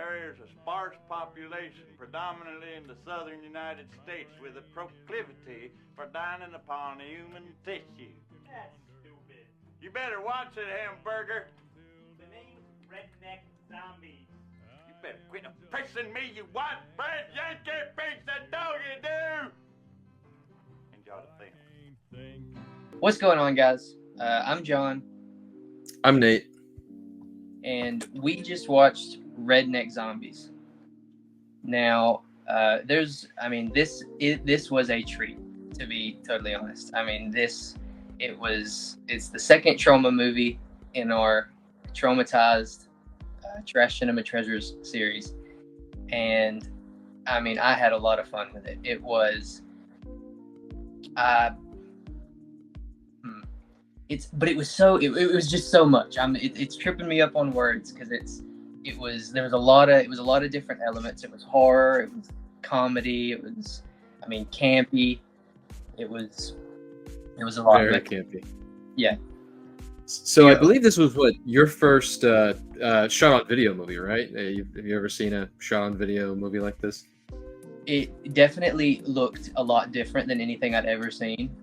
There is a sparse population, predominantly in the southern United States, with a proclivity for dining upon human tissue. That's stupid. You better watch it, hamburger. The name's Redneck Zombies. You better quit oppressing me, you white bread Yankee piece of dog you do! Enjoy the film. What's going on, guys? I'm John. I'm Nate. And we just watched Redneck Zombies. Now, this was a treat, to be totally honest. I mean, it's the second Troma movie in our Troma-tized Trash Cinema Treasures series. And, I mean, I had a lot of fun with it. It was, it was just so much. It's tripping me up on words because there was a lot of different elements. It was horror, it was comedy, it was, campy. It was a lot. Very campy. Yeah. So I believe this was your first shot on video movie, right? Have you ever seen a shot on video movie like this? It definitely looked a lot different than anything I'd ever seen.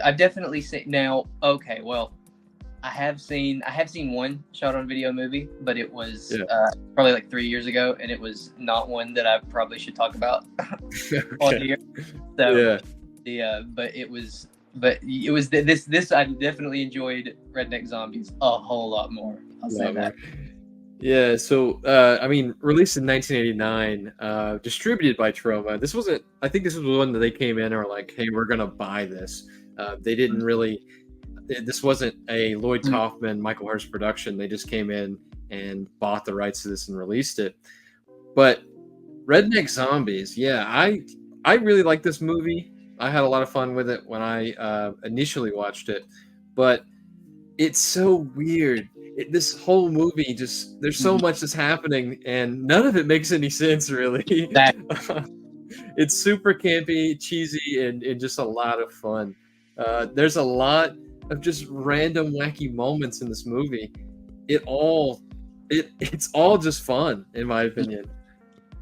I've definitely seen now. Okay, well, I have seen one shot on video movie, but it was probably like 3 years ago, and it was not one that I probably should talk about on here. So this I definitely enjoyed Redneck Zombies a whole lot more. I'll say that. Yeah, so released in 1989, distributed by Troma. I think this was one that they came in and were like, "Hey, we're gonna buy this." They didn't really. This wasn't a Lloyd Kaufman, Michael Hurst production. They just came in and bought the rights to this and released it. But Redneck Zombies, yeah, I really like this movie. I had a lot of fun with it when I initially watched it, but it's so weird. This whole movie there's so much that's happening and none of it makes any sense really. It's super campy, cheesy, and just a lot of fun. There's a lot of just random wacky moments in this movie. It's all just fun in my opinion.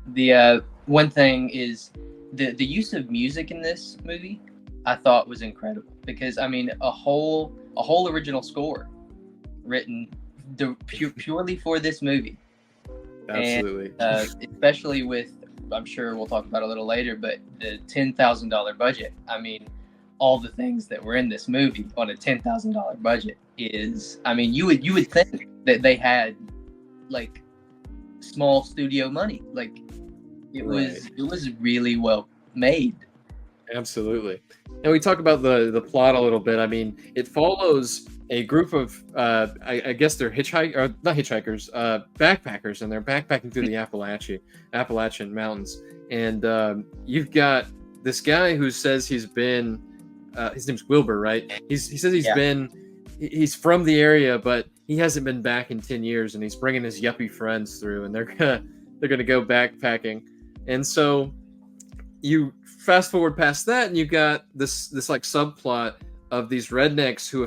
The one thing is the use of music in this movie I thought was incredible because a whole original score written purely for this movie. Absolutely. And, especially with, I'm sure we'll talk about it a little later, but the $10,000 budget. All the things that were in this movie on a $10,000 budget is, you would think that they had like small studio money. Like it was really well made. Absolutely. And we talk about the plot a little bit. It follows a group of, I guess they're not hitchhikers, backpackers, and they're backpacking through the Appalachian Mountains. And you've got this guy who says he's been, his name's Wilbur, right? He says he's from the area, but he hasn't been back in 10 years, and he's bringing his yuppie friends through, and they're gonna go backpacking. And so you fast forward past that, and you've got this like subplot of these rednecks who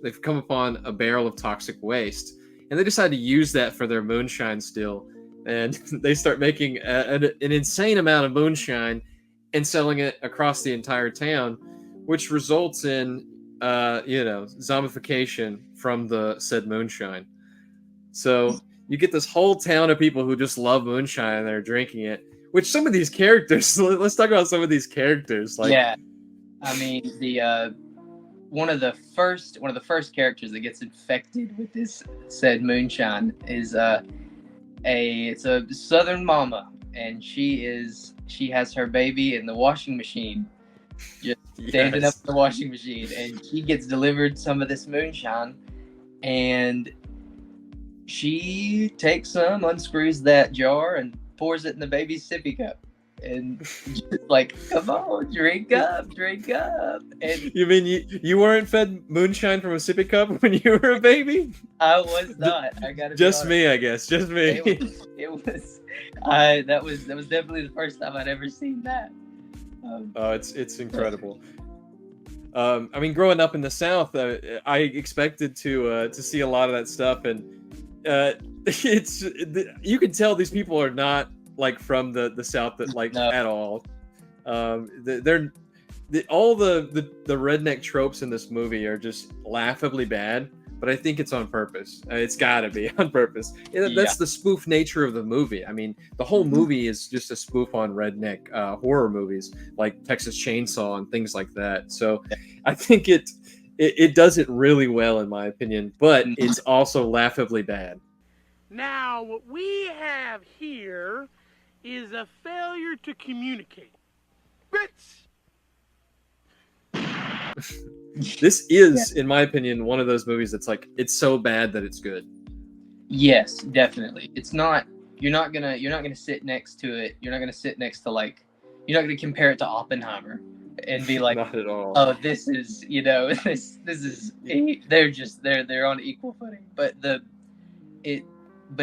they've come upon a barrel of toxic waste, and they decide to use that for their moonshine still, and they start making an insane amount of moonshine and selling it across the entire town, which results in zombification from the said moonshine. So you get this whole town of people who just love moonshine and they're drinking it. Which some of these characters, let's talk about some of these characters. One of the first characters that gets infected with this said moonshine is it's a Southern mama, and she has her baby in the washing machine, just standing up in the washing machine, and she gets delivered some of this moonshine, and she takes some, unscrews that jar, and pours it in the baby's sippy cup, and just like, come on, drink up. And you mean you weren't fed moonshine from a sippy cup when you were a baby? I was not. I gotta just be me, I guess. Just me. That was definitely the first time I'd ever seen that. It's incredible. Growing up in the South, I expected to see a lot of that stuff, and it's you can tell these people are not like from the South that like No. at all. They're all the redneck tropes in this movie are just laughably bad, but I think it's on purpose. It's got to be on purpose. That's the spoof nature of the movie. I mean, the whole movie is just a spoof on redneck horror movies like Texas Chainsaw and things like that. So I think it does it really well in my opinion, but it's also laughably bad. Now, what we have here is a failure to communicate. Bitch! This is, in my opinion, one of those movies that's like it's so bad that it's good. Yes, definitely. It's not. You're not gonna sit next to it. You're not gonna sit next to like. You're not gonna compare it to Oppenheimer and be like, not at all. oh, this is this is they're on equal footing. But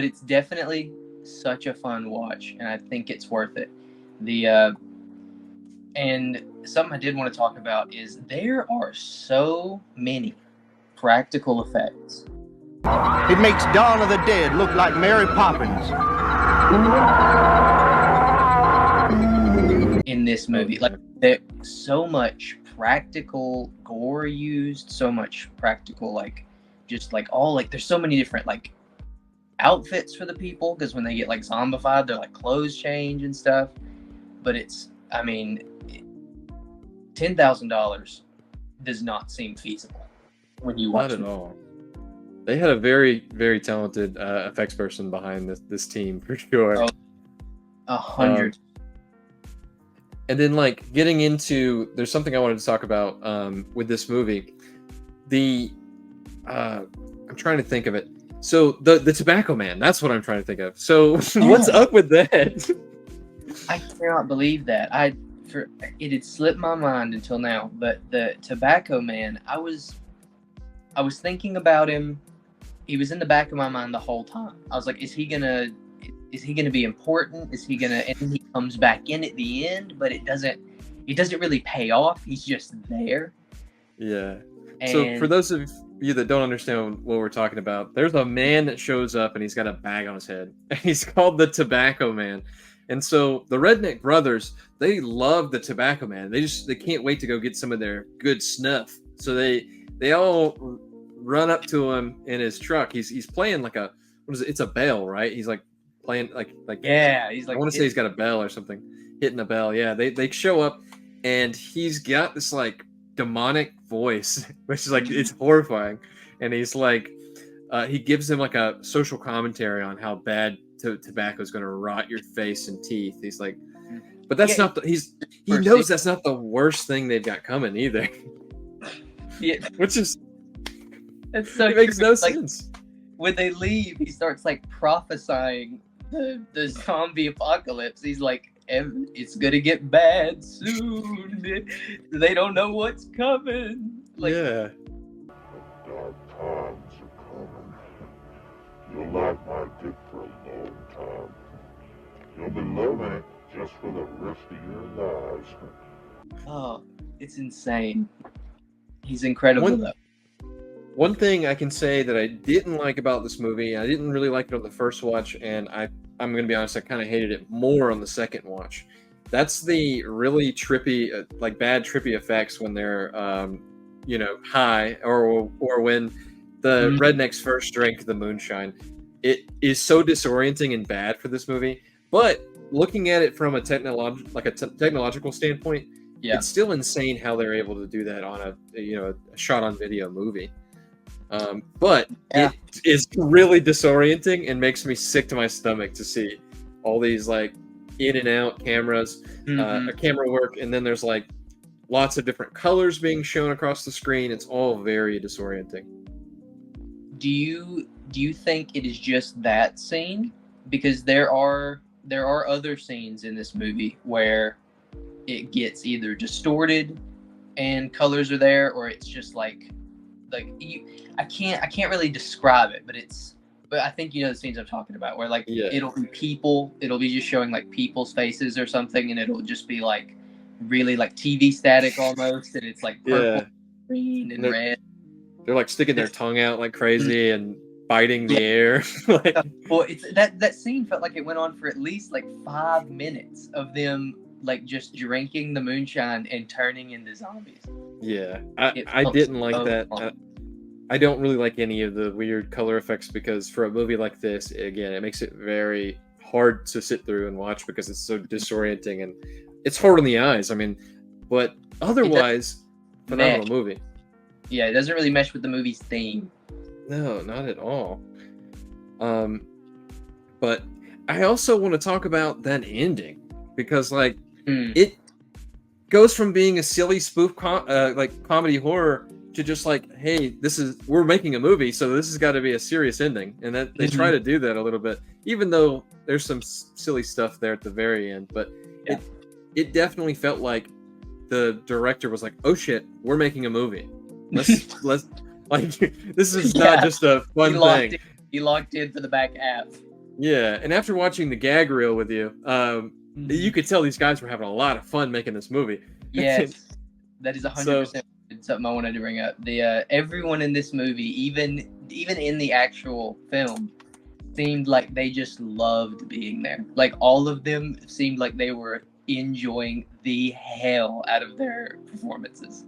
it's definitely such a fun watch, and I think it's worth it. And something I did want to talk about is there are so many practical effects. It makes Dawn of the Dead look like Mary Poppins. In this movie, like there's so much practical gore used, so much practical like just like all like there's so many different like outfits for the people because when they get like zombified, their like clothes change and stuff. But it's, I mean, $10,000 does not seem feasible when you watch Not it. at all. They had a very, very talented effects person behind this team for sure. Oh, 100. And then, like, getting into, there's something I wanted to talk about with this movie. I'm trying to think of it. So the Tobacco Man, that's what I'm trying to think of. So what's up with that? I cannot believe that. It had slipped my mind until now. But the Tobacco Man, I was thinking about him. He was in the back of my mind the whole time. I was like, is he gonna be important? Is he gonna? And then he comes back in at the end, but it doesn't really pay off. He's just there. Yeah. And So for those of you that don't understand what we're talking about, there's a man that shows up and he's got a bag on his head. And he's called the Tobacco Man. And so the Redneck brothers, they love the Tobacco Man. They can't wait to go get some of their good snuff. So they all run up to him in his truck. He's playing like it's a bell, right? He's like playing like yeah, he's like I want to say he's got a bell or something, hitting a bell. Yeah, they show up and he's got this like demonic voice, which is like it's horrifying. And he's like, he gives him like a social commentary on how bad tobacco is going to rot your face and teeth. He's like, but that's not he knows that's not the worst thing they've got coming either. Yeah, Which is it's so it makes true. no Like, sense. when they leave, he starts like prophesying the zombie apocalypse. He's like, it's gonna get bad soon. They don't know what's coming. Like, Yeah. Dark times are coming. You'll like my dick for a long time. You'll be loving it just for the rest of your lives. oh, it's insane. He's incredible though. One thing I can say that I didn't like about this movie, I didn't really like it on the first watch, and I'm going to be honest, I kind of hated it more on the second watch. That's the really trippy, like bad trippy effects when they're, high, or when the rednecks first drink the moonshine. It is so disorienting and bad for this movie. But looking at it from a technological standpoint, it's still insane how they're able to do that on a shot on video movie. But it is really disorienting and makes me sick to my stomach to see all these like in and out cameras, camera work, and then there's like lots of different colors being shown across the screen. It's all very disorienting. Do you think it is just that scene? Because there are other scenes in this movie where it gets either distorted and colors are there, or it's just like I can't really describe it, but I think you know the scenes I'm talking about, where like it'll be just showing like people's faces or something, and it'll just be like really like TV static almost, and it's like purple, green, and red. They're like sticking their tongue out like crazy, and biting the air. Like, Well, it's that scene felt like it went on for at least like 5 minutes of them like just drinking the moonshine and turning into zombies. yeah, It I felt didn't like so that. long. I don't really like any of the weird color effects because for a movie like this, again, it makes it very hard to sit through and watch because it's so disorienting and it's hard on the eyes. I mean, but otherwise, phenomenal mesh. movie. Yeah, it doesn't really mesh with the movie's theme. No, not at all. But I also want to talk about that ending because, like, it goes from being a silly spoof like comedy horror to just like, hey, we're making a movie, so this has got to be a serious ending, and that they try to do that a little bit, even though there's some silly stuff there at the very end. But it definitely felt like the director was like, oh shit, we're making a movie. Let's like this is not just a fun thing. He locked in for the back half. Yeah, and after watching the gag reel with you, you could tell these guys were having a lot of fun making this movie. Yes, that is 100% something I wanted to bring up. The everyone in this movie, even in the actual film, seemed like they just loved being there. Like all of them seemed like they were enjoying the hell out of their performances,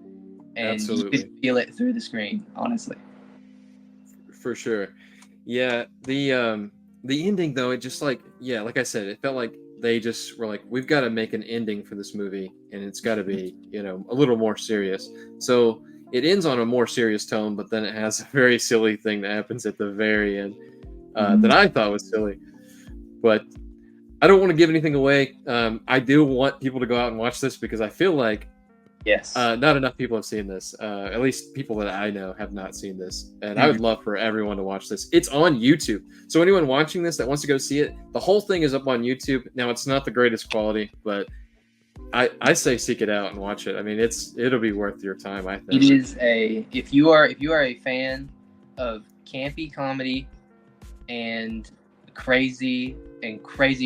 and Absolutely. you could feel it through the screen. Honestly, For sure. Yeah, the ending though, it just like I said, it felt like they just were like, we've got to make an ending for this movie, and it's got to be, a little more serious. So it ends on a more serious tone, but then it has a very silly thing that happens at the very end that I thought was silly. But I don't want to give anything away. I do want people to go out and watch this because I feel like not enough people have seen this. At least people that I know have not seen this. And I would love for everyone to watch this. It's on YouTube. So anyone watching this that wants to go see it, the whole thing is up on YouTube. Now, it's not the greatest quality, but I say seek it out and watch it. I mean, it'll be worth your time, I think. it is if you are a fan of campy comedy and crazy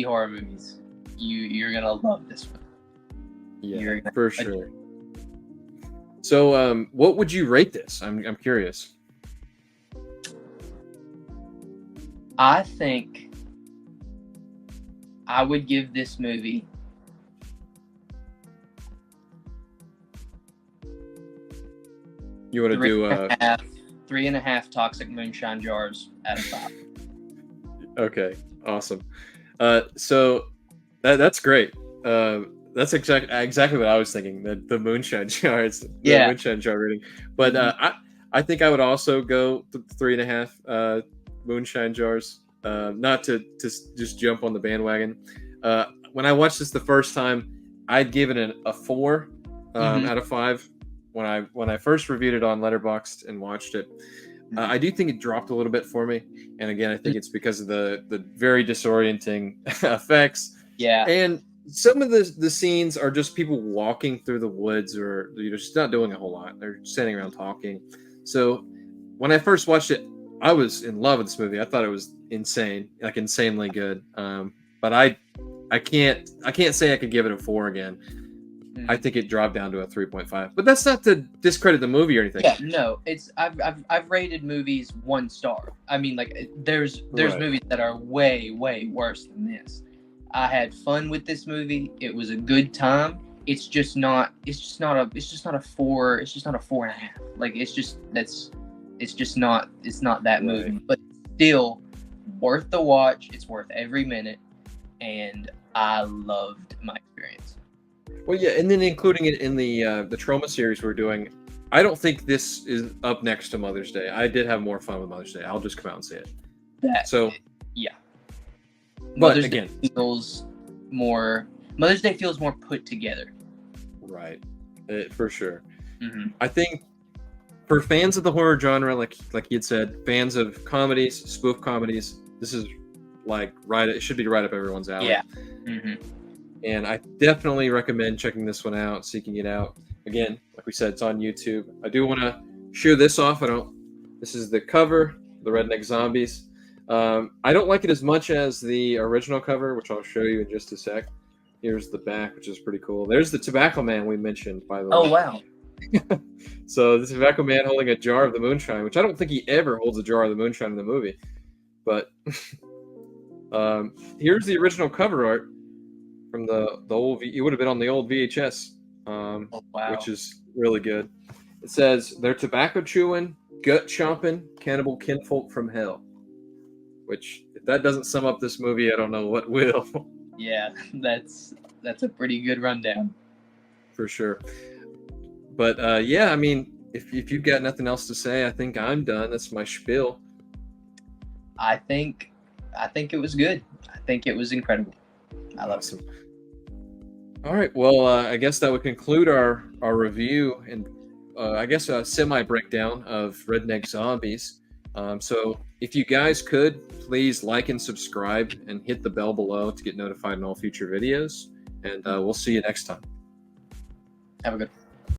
horror movies, you're gonna love this one. Yeah, for sure. So, what would you rate this? I'm curious. I think I would give this movie You want to do 3.5 toxic moonshine jars out of 5. Okay, awesome. So that's great. That's exactly what I was thinking. The moonshine jars, the moonshine jar rating. But I think I would also go 3.5 moonshine jars. Not to just jump on the bandwagon. When I watched this the first time, I'd given it a 4 out of 5. When I first reviewed it on Letterboxd and watched it, I do think it dropped a little bit for me. And again, I think it's because of the very disorienting effects. Yeah. And some of the scenes are just people walking through the woods, or just not doing a whole lot. They're standing around talking. So when I first watched it, I was in love with this movie. I thought it was insane, like insanely good. But I can't say I could give it a 4 again. I think it dropped down to a 3.5. But that's not to discredit the movie or anything. Yeah, no, it's I've rated movies 1 star. I mean, like there's movies that are way worse than this. I had fun with this movie. It was a good time. It's just not a 4. It's just not a 4.5. Like it's not that movie. But still worth the watch. It's worth every minute, and I loved my experience. Well, yeah, and then including it in the Troma series we're doing, I don't think this is up next to Mother's Day. I did have more fun with Mother's Day. I'll just come out and say it. Mother's Day feels more put together. Right, for sure. Mm-hmm. I think for fans of the horror genre, like you'd said, fans of comedies, spoof comedies, this is like it should be right up everyone's alley. Yeah. Mm-hmm. And I definitely recommend checking this one out, seeking it out. Again, like we said, it's on YouTube. I do want to show this off. This is the cover, the Redneck Zombies. I don't like it as much as the original cover, which I'll show you in just a sec. Here's the back, which is pretty cool. There's the Tobacco Man we mentioned, by the way. Oh, wow. So this Tobacco Man holding a jar of the moonshine, which I don't think he ever holds a jar of the moonshine in the movie. But here's the original cover art from the old. It would have been on the old VHS, Wow. which is really good. It says they're tobacco chewing, gut chomping, cannibal kinfolk from hell. Which, if that doesn't sum up this movie, I don't know what will. Yeah, that's a pretty good rundown. For sure. But yeah, I mean, if you've got nothing else to say, I think I'm done. That's my spiel. I think it was good. I think it was incredible. I love it. All right. Well, I guess that would conclude our review and I guess a semi breakdown of Redneck Zombies. So if you guys could, please like and subscribe and hit the bell below to get notified on all future videos. And we'll see you next time. Have a good one.